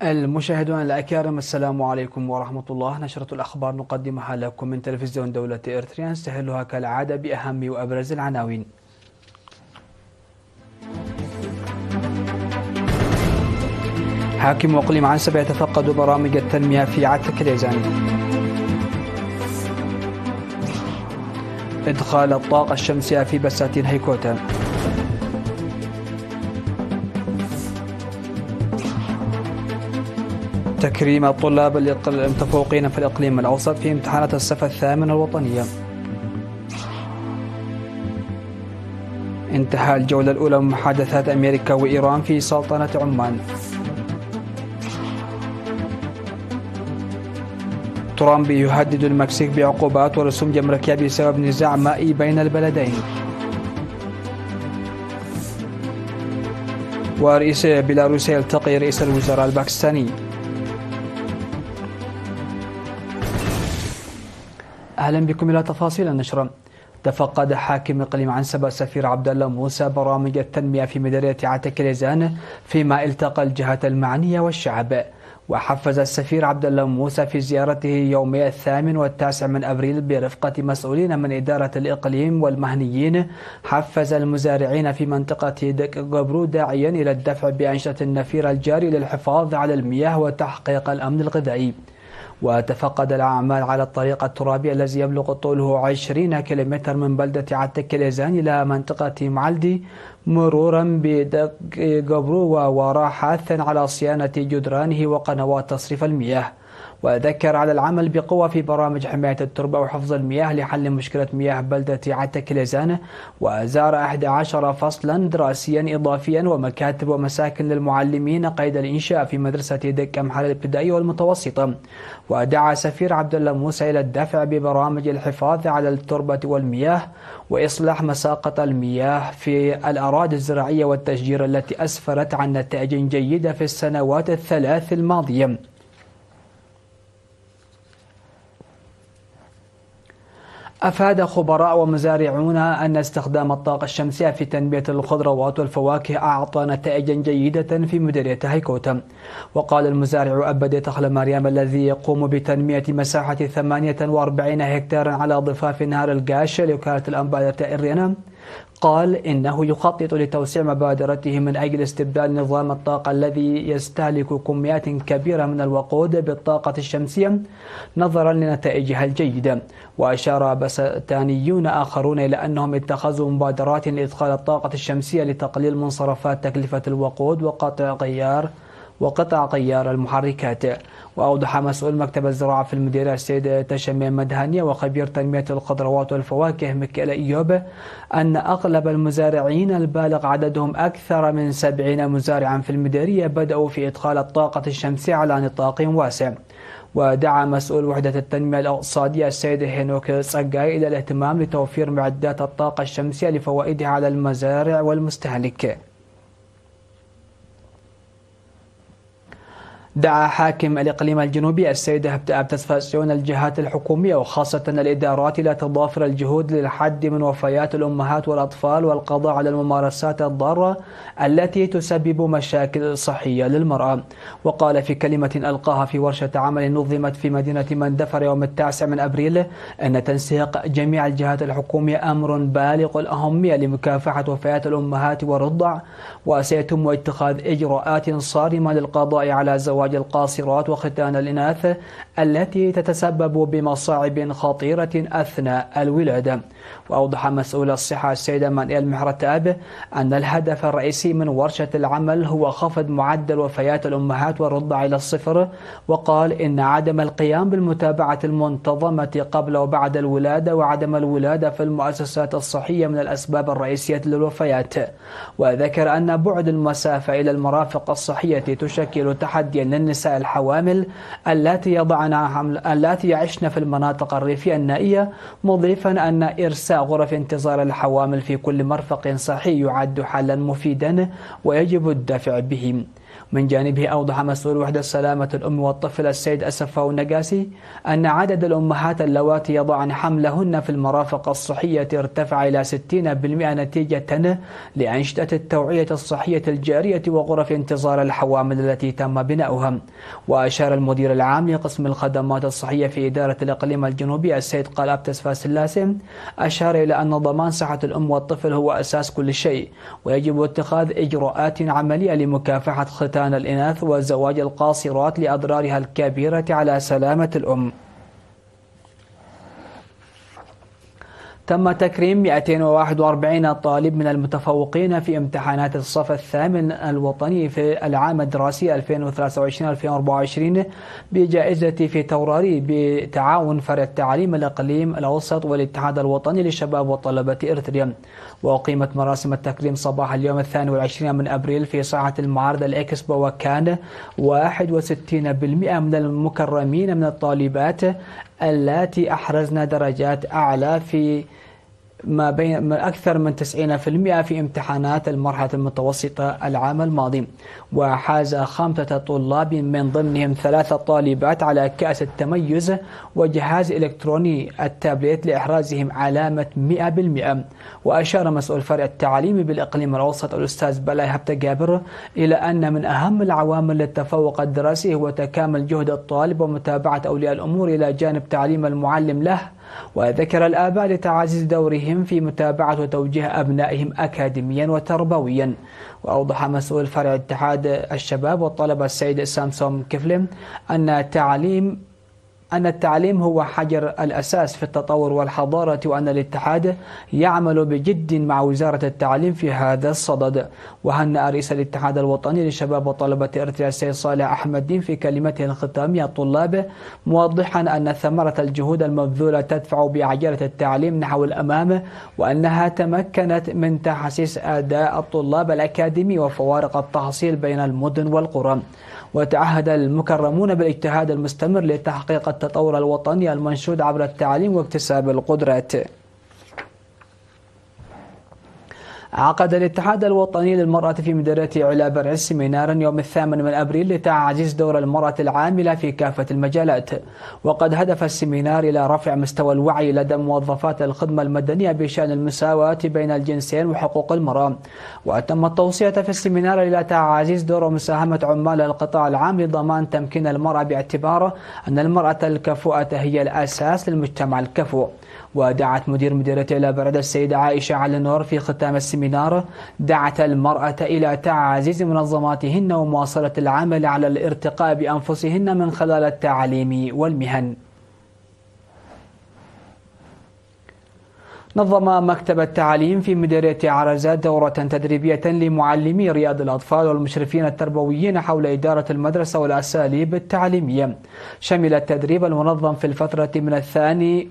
المشاهدون الأكارم، السلام عليكم ورحمة الله. نشرة الأخبار نقدمها لكم من تلفزيون دولة إريتريا، نستهلها كالعادة بأهم وأبرز العناوين. حاكم إقليم عنسبة يتفقد برامج التنمية في عتك اليزاني. إدخال الطاقة الشمسية في بساتين هيكوتا. تكريم الطلاب المتفوقين في الإقليم الأوسط في امتحانات الصف الثامن الوطنية. انتهى الجولة الأولى من محادثات أمريكا وإيران في سلطنة عمان. ترامب يهدد المكسيك بعقوبات ورسوم جمركية بسبب نزاع مائي بين البلدين. ورئيس بيلاروسيا يلتقي رئيس الوزراء الباكستاني. أهلا بكم إلى تفاصيل النشرة. تفقد حاكم إقليم عنسبة السفير عبد الله موسى برامج التنمية في مديرية عتك اليزان، فيما التقى الجهات المعنية والشعب. وحفز السفير عبد الله موسى في زيارته يومي 8 و9 من أبريل برفقة مسؤولين من إدارة الإقليم والمهنيين، حفز المزارعين في منطقة دك قبرو داعيا إلى الدفع بأنشطة النفير الجاري للحفاظ على المياه وتحقيق الأمن الغذائي. وتفقد الأعمال على الطريق الترابي الذي يبلغ طوله 20 كيلومتر من بلدة عتك اليزان إلى منطقة معلدي، مرورا بدق قبرو ووراء حاثا على صيانة جدرانه وقنوات تصريف المياه. وذكر على العمل بقوة في برامج حماية التربة وحفظ المياه لحل مشكلة مياه بلدة عتك اليزان. وزار 11 فصلا دراسيا إضافيا ومكاتب ومساكن للمعلمين قيد الإنشاء في مدرسة دك أمحال الابتدائية والمتوسطة. ودعا سفير عبد الله موسى إلى الدفع ببرامج الحفاظ على التربة والمياه وإصلاح مساقط المياه في الأراضي الزراعية والتشجير التي أسفرت عن نتائج جيدة في السنوات الثلاث الماضية. أفاد خبراء ومزارعون أن استخدام الطاقة الشمسية في تنمية الخضروات والفواكه أعطى نتائجا جيدة في مديرية هيكوتا. وقال المزارع أبدي تخل مريم الذي يقوم بتنمية مساحة 48 هكتارا على ضفاف نهر القاش لوكالة الأنباء الرينا، قال إنه يخطط لتوسيع مبادرته من أجل استبدال نظام الطاقة الذي يستهلك كميات كبيرة من الوقود بالطاقة الشمسية نظرا لنتائجها الجيدة. وأشار بستانيون آخرون إلى أنهم اتخذوا مبادرات لإدخال الطاقة الشمسية لتقليل منصرفات تكلفة الوقود وقطع غيار المحركات. وأوضح مسؤول مكتب الزراعة في المديرية السيد تشميم مدهانية وخبير تنمية الخضروات والفواكه ميكيل إيوب أن أغلب المزارعين البالغ عددهم أكثر من 70 مزارعا في المديرية بدأوا في إدخال الطاقة الشمسية على نطاق واسع. ودعا مسؤول وحدة التنمية الاقتصادية السيد هينوك صقاي إلى الاهتمام لتوفير معدات الطاقة الشمسية لفوائدها على المزارع والمستهلك. دعا حاكم الإقليم الجنوبي السيد أبتسفاسيون الجهات الحكومية وخاصة الإدارات إلى تضافر الجهود للحد من وفيات الأمهات والأطفال والقضاء على الممارسات الضارة التي تسبب مشاكل صحية للمرأة. وقال في كلمة ألقاها في ورشة عمل نظمت في مدينة مندفر يوم 9 من أبريل أن تنسيق جميع الجهات الحكومية أمر بالغ الأهمية لمكافحة وفيات الأمهات والرضع، وسيتم اتخاذ إجراءات صارمة للقضاء على زواج القاصرات وختان الإناث التي تتسبب بمصاعب خطيرة أثناء الولادة. وأوضح مسؤول الصحة السيد مانيال محرتاب أن الهدف الرئيسي من ورشة العمل هو خفض معدل وفيات الأمهات والرضع إلى الصفر. وقال إن عدم القيام بالمتابعة المنتظمة قبل وبعد الولادة وعدم الولادة في المؤسسات الصحية من الأسباب الرئيسية للوفيات. وذكر أن بعد المسافة إلى المرافق الصحية تشكل تحديا للنساء الحوامل التي يعشن في المناطق الريفية النائية، مضيفا أن إرساء غرف انتظار الحوامل في كل مرفق صحي يعد حلا مفيدا ويجب الدفع به. من جانبه أوضح مسؤول وحدة سلامة الأم والطفل السيد أسفاو النقاسي أن عدد الأمهات اللواتي يضعن حملهن في المرافق الصحية ارتفع إلى 60% نتيجة لأنشطة التوعية الصحية الجارية وغرف انتظار الحوامل التي تم بناؤها. وأشار المدير العام لقسم الخدمات الصحية في إدارة الإقليم الجنوبي السيد قلابتس فاسلاسي أشار إلى أن ضمان صحة الأم والطفل هو أساس كل شيء، ويجب اتخاذ إجراءات عملية لمكافحة ختان الإناث وزواج القاصرات لأضرارها الكبيرة على سلامة الأم. تم تكريم 241 طالب من المتفوقين في امتحانات الصف الثامن الوطني في العام الدراسي 2023-2024 بجائزة في توراري بتعاون فرع التعليم الإقليم الأوسط والاتحاد الوطني للشباب وطلبة إريتريا. وأقيمت مراسم التكريم صباح اليوم 22 من أبريل في ساحة المعارض الإكسبو، وكان 61% من المكرمين من الطالبات التي أحرزن درجات أعلى في ما بين أكثر من 90% في امتحانات المرحلة المتوسطة العام الماضي. وحاز 5 طلاب من ضمنهم 3 طالبات على كأس التميز وجهاز إلكتروني التابلت لإحرازهم علامة 100%. وأشار مسؤول فرع التعليم بالإقليم الأوسط الأستاذ بلاي هبت جابر إلى أن من أهم العوامل للتفوق الدراسي هو تكامل جهد الطالب ومتابعة أولياء الأمور إلى جانب تعليم المعلم له. وذكر الآباء لتعزيز دورهم في متابعة وتوجيه أبنائهم أكاديميا وتربويا. وأوضح مسؤول فرع اتحاد الشباب والطلبة السيد سامسون كفلم أن التعليم هو حجر الأساس في التطور والحضارة، وأن الاتحاد يعمل بجد مع وزارة التعليم في هذا الصدد. وهنأ رئيس الاتحاد الوطني للشباب وطلبة إريتريا السيد صالح أحمد الدين في كلمته الختامية الطلاب، موضحا أن ثمرة الجهود المبذولة تدفع بعجلة التعليم نحو الأمام، وأنها تمكنت من تحسيس أداء الطلاب الأكاديمي وفوارق التحصيل بين المدن والقرى. وتعهد المكرمون بالاجتهاد المستمر لتحقيق التطور الوطني المنشود عبر التعليم واكتساب القدرات. عقد الاتحاد الوطني للمرأة في مديرية علا برع سيمينارا يوم 8 أبريل لتعزيز دور المرأة العاملة في كافة المجالات. وقد هدف السيمينار إلى رفع مستوى الوعي لدى موظفات الخدمة المدنية بشأن المساواة بين الجنسين وحقوق المرأة. وتم التوصية في السيمينار إلى تعزيز دور ومساهمة عمال القطاع العام لضمان تمكين المرأة، باعتبار أن المرأة الكفؤة هي الأساس للمجتمع الكفؤ. ودعت مدير مديرية علا برع السيدة عائشة علي نور في ختام السيمينار دعت المرأة إلى تعزيز منظماتهن ومواصلة العمل على الارتقاء بأنفسهن من خلال التعليم والمهن. نظم مكتب التعليم في مديرية عرزات دورة تدريبية لمعلمي رياض الأطفال والمشرفين التربويين حول إدارة المدرسة والأساليب التعليمية. شمل التدريب المنظم في الفترة من 2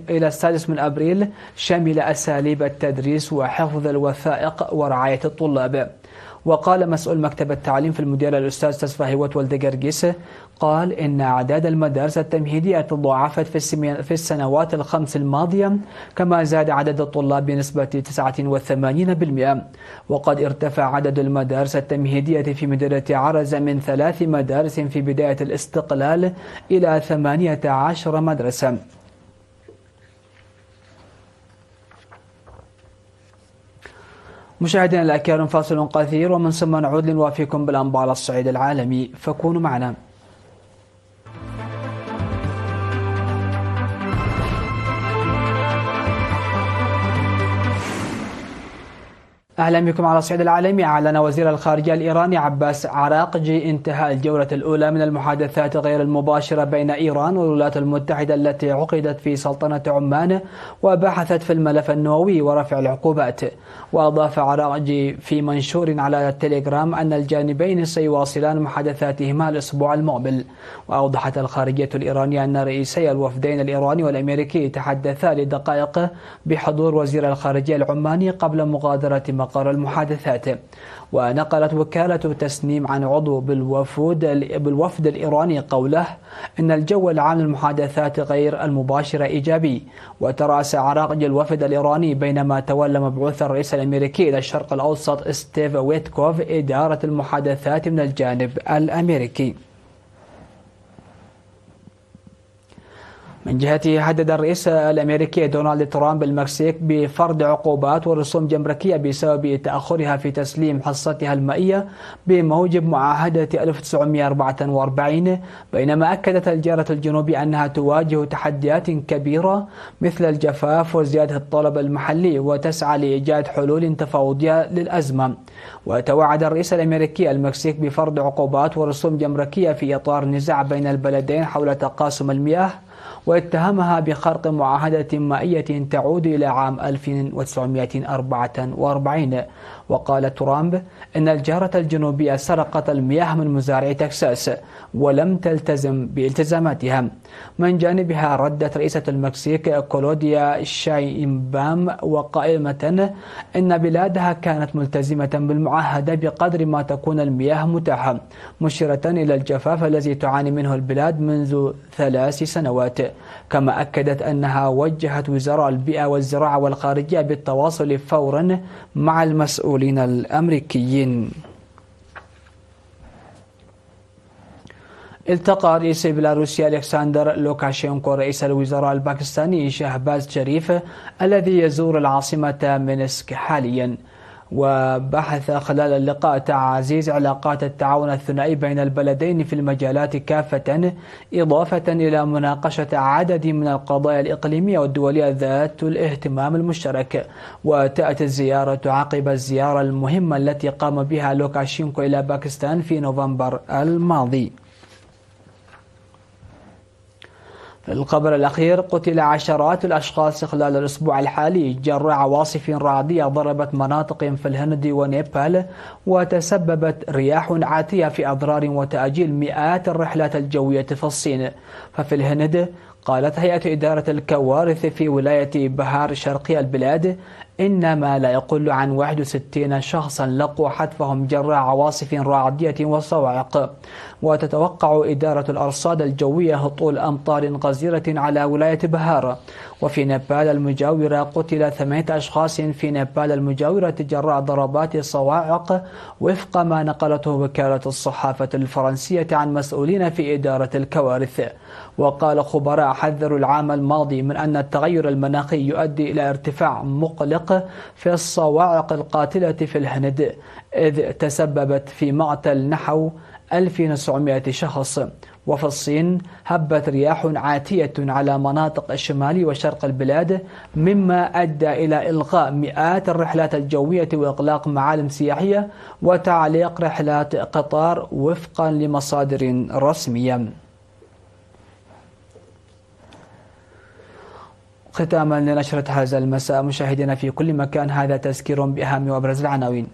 إلى 6 من أبريل شمل أساليب التدريس وحفظ الوثائق ورعاية الطلاب. وقال مسؤول مكتب التعليم في المديرية الأستاذ تسفاهيوت والد قرقيس قال إن أعداد المدارس التمهيدية تضاعفت في السنوات ال5 الماضية، كما زاد عدد الطلاب بنسبة 89%. وقد ارتفع عدد المدارس التمهيدية في مديرية عرزة من 3 مدارس في بداية الاستقلال إلى 18 مدرسة. مشاهدينا الأكارم، فاصل قصير ومن ثم نعود لنوافيكم بالأنباء على الصعيد العالمي، فكونوا معنا. أهلا بكم على الصعيد العالمي. أعلن وزير الخارجية الإيراني عباس عراقجي انتهاء الجولة الأولى من المحادثات غير المباشرة بين إيران والولايات المتحدة التي عقدت في سلطنة عمان وبحثت في الملف النووي ورفع العقوبات. وأضاف عراقجي في منشور على التليجرام أن الجانبين سيواصلان محادثاتهما الأسبوع المقبل. وأوضحت الخارجية الإيرانية أن رئيسي الوفدين الإيراني والأمريكي تحدثا لدقائق بحضور وزير الخارجية العماني قبل مغادرة مقر المحادثات. ونقلت وكالة تسنيم عن عضو بالوفد الإيراني قوله إن الجو العام للمحادثات غير المباشرة إيجابي. وترأس عراقج الوفد الإيراني بينما تولى مبعوث الرئيس الأمريكي إلى الشرق الأوسط ستيف ويتكوف إدارة المحادثات من الجانب الأمريكي. من جهته هدد الرئيس الأمريكي دونالد ترامب المكسيك بفرض عقوبات ورسوم جمركية بسبب تأخرها في تسليم حصتها المائية بموجب معاهدة 1944، بينما أكدت الجارة الجنوبية أنها تواجه تحديات كبيرة مثل الجفاف وزيادة الطلب المحلي وتسعى لإيجاد حلول تفاوضية للأزمة. وتوعد الرئيس الأمريكي المكسيك بفرض عقوبات ورسوم جمركية في إطار نزاع بين البلدين حول تقاسم المياه، واتهمها بخرق معاهدة مائية تعود إلى عام 1944. وقال ترامب إن الجارة الجنوبية سرقت المياه من مزارعي تكساس ولم تلتزم بالتزاماتها. من جانبها ردت رئيسة المكسيك كلوديا شاينبام وقائلة إن بلادها كانت ملتزمة بالمعاهدة بقدر ما تكون المياه متاحة، مشيرة إلى الجفاف الذي تعاني منه البلاد منذ 3 سنوات. كما أكدت أنها وجهت وزراء البيئة والزراعة والخارجية بالتواصل فورا مع المسؤولين الأمريكيين. التقى رئيس بيلاروسيا ألكسندر لوكاشينكو رئيس الوزراء الباكستاني شهباز شريف الذي يزور العاصمة مينسك حاليا. وبحث خلال اللقاء تعزيز علاقات التعاون الثنائي بين البلدين في المجالات كافة، إضافة إلى مناقشة عدد من القضايا الإقليمية والدولية ذات الاهتمام المشترك. وتأتي الزيارة عقب الزيارة المهمة التي قام بها لوكاشينكو إلى باكستان في نوفمبر الماضي. في الخبر الأخير، قتل عشرات الأشخاص خلال الأسبوع الحالي جراء عواصف رعدية ضربت مناطق في الهند ونيبال، وتسببت رياح عاتية في أضرار وتأجيل مئات الرحلات الجوية في الصين. ففي الهند قالت هيئة إدارة الكوارث في ولاية بهار شرقي البلاد إن ما لا يقل عن 61 شخصا لقوا حتفهم جراء عواصف رعدية وصواعق. وتتوقع إدارة الأرصاد الجوية هطول أمطار غزيرة على ولاية بهار. وفي نيبال المجاورة قتل 8 أشخاص في نيبال المجاورة جراء ضربات صواعق، وفق ما نقلته وكالة الصحافة الفرنسية عن مسؤولين في إدارة الكوارث. وقال خبراء حذروا العام الماضي من أن التغير المناخي يؤدي إلى ارتفاع مقلق في الصواعق القاتلة في الهند، إذ تسببت في مقتل نحو 1900 شخص. وفي الصين هبت رياح عاتية على مناطق الشمال وشرق البلاد، مما أدى إلى إلغاء مئات الرحلات الجوية وإغلاق معالم سياحية وتعليق رحلات قطار وفقا لمصادر رسمية. ختاما لنشرة هذا المساء مشاهدينا في كل مكان، هذا تذكير بأهم وأبرز العناوين.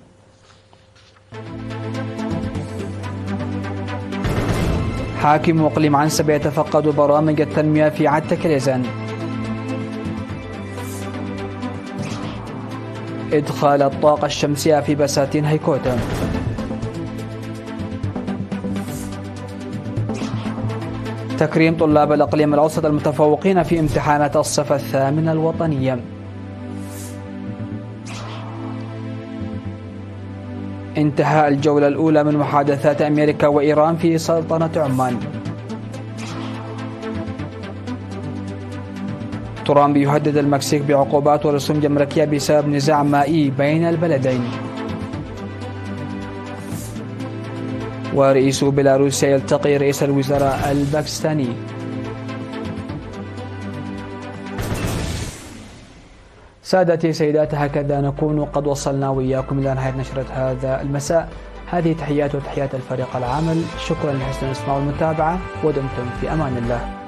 حاكم إقليم عنسبة يتفقد برامج التنمية في عتة كريزان. إدخال الطاقة الشمسية في بساتين هيكوتا. تكريم طلاب الإقليم الأوسط المتفوقين في امتحانات الصف الثامن الوطنية. انتهاء الجولة الأولى من محادثات أمريكا وإيران في سلطنة عمان. ترامب يهدد المكسيك بعقوبات ورسوم جمركية بسبب نزاع مائي بين البلدين. ورئيس بيلاروسيا يلتقي رئيس الوزراء الباكستاني. سادتي سيداتي، هكذا نكون قد وصلنا وإياكم إلى نهاية نشرة هذا المساء. هذه تحيات وتحيات الفريق العامل، شكرا لحسن الإسماع والمتابعة، ودمتم في أمان الله.